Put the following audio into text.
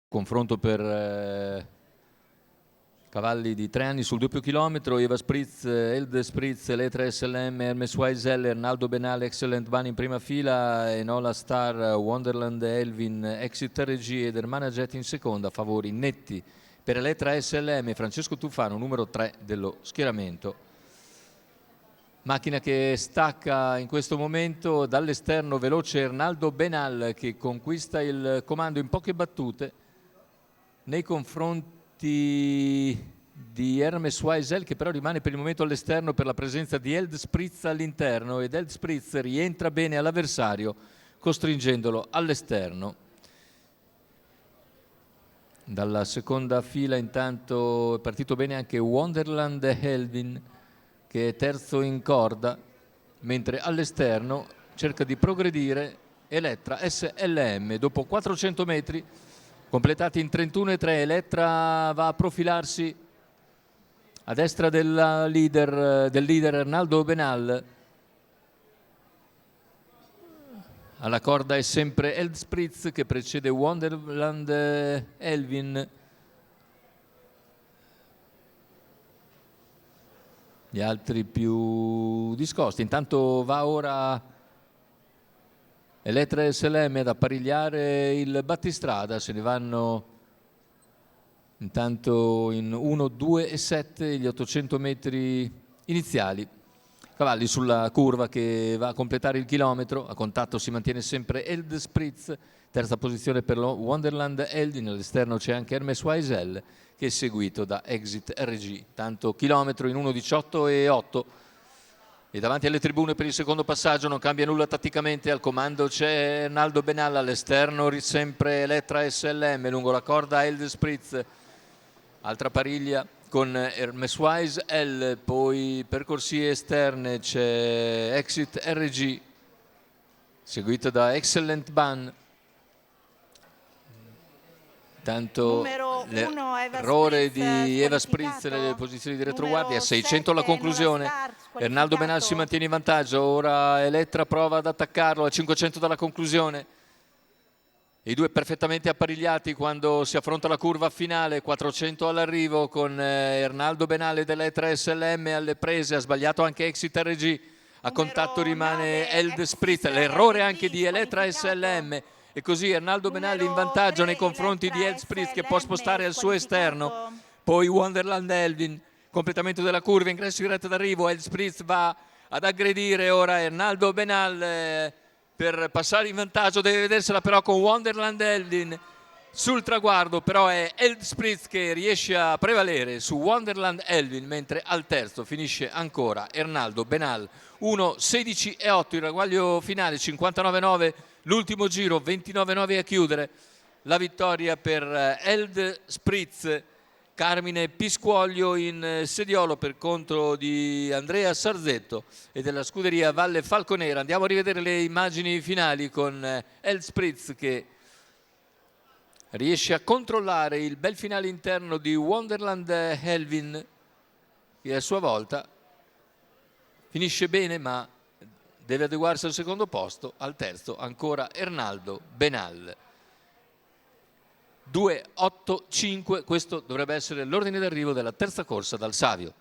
confronto per cavalli di 3 anni sul doppio chilometro. Eva Spritz, Eld Spritz, Letra SLM, Hermes Weisel, Arnaldo Benal, Excellent Van in prima fila, Enola Star, Wonderland Elvin, Exit RG ed Hermana Jet in seconda. Favori netti per Letra SLM, Francesco Tufano, numero 3 dello schieramento. Macchina che stacca in questo momento dall'esterno veloce Arnaldo Benal, che conquista il comando in poche battute nei confronti di Hermes Weisel, che però rimane per il momento all'esterno per la presenza di Eld Spritz all'interno, ed Eld Spritz rientra bene all'avversario costringendolo all'esterno. Dalla seconda fila intanto è partito bene anche Wonderland Elvin, che è terzo in corda, mentre all'esterno cerca di progredire Elettra SLM. Dopo 400 metri completati in 31,3, Elettra va a profilarsi a destra del leader Arnaldo Benal. Alla corda è sempre Eld Spritz che precede Wonderland Elvin. Gli altri più discosti. Intanto va ora Elettra SLM ad apparigliare il battistrada. Se ne vanno intanto in 1, 2 e 7 gli 800 metri iniziali. Cavalli sulla curva che va a completare il chilometro. A contatto si mantiene sempre Eld Spritz, terza posizione per lo Wonderland Elvin. All'esterno c'è anche Hermes Weisel, che è seguito da Exit RG. Tanto chilometro in 1:18 e 8. E davanti alle tribune per il secondo passaggio non cambia nulla tatticamente. Al comando c'è Arnaldo Benal, all'esterno sempre Elettra SLM, lungo la corda Eld Spritz, altra pariglia con Hermes Weisel. Poi per corsie esterne c'è Exit RG, seguito da Excellent Ban. Tanto l'errore di Eva Spritz nelle posizioni di retroguardia. 600 alla conclusione. Arnaldo Benal si mantiene in vantaggio. Ora Elettra prova ad attaccarlo a 500 dalla conclusione. I due perfettamente apparigliati quando si affronta la curva finale. 400 all'arrivo con Arnaldo Benal ed Elettra SLM alle prese. Ha sbagliato anche Exit RG. A contatto rimane Eld Spritz. L'errore anche di Elettra SLM. E così Arnaldo Benal in vantaggio nei confronti di Eld Spritz, che può spostare al suo esterno. Poi Wonderland Elvin, completamento della curva, ingresso in retta d'arrivo. Eld Spritz va ad aggredire ora Arnaldo Benal per passare in vantaggio. Deve vedersela però con Wonderland Elvin. Sul traguardo però è Eld Spritz che riesce a prevalere su Wonderland Elvin, mentre al terzo finisce ancora Arnaldo Benal. 1:16 e 8 il ragguaglio finale, 59,9 l'ultimo giro, 29,9 a chiudere. La vittoria per Eld Spritz. Carmine Pisquoglio in sediolo per conto di Andrea Sarzetto e della scuderia Valle Falconera. Andiamo a rivedere le immagini finali con Eld Spritz che riesce a controllare il bel finale interno di Wonderland Elvin, che a sua volta finisce bene ma deve adeguarsi al secondo posto. Al terzo ancora Arnaldo Benal. 2-8-5, questo dovrebbe essere l'ordine d'arrivo della terza corsa dal Savio.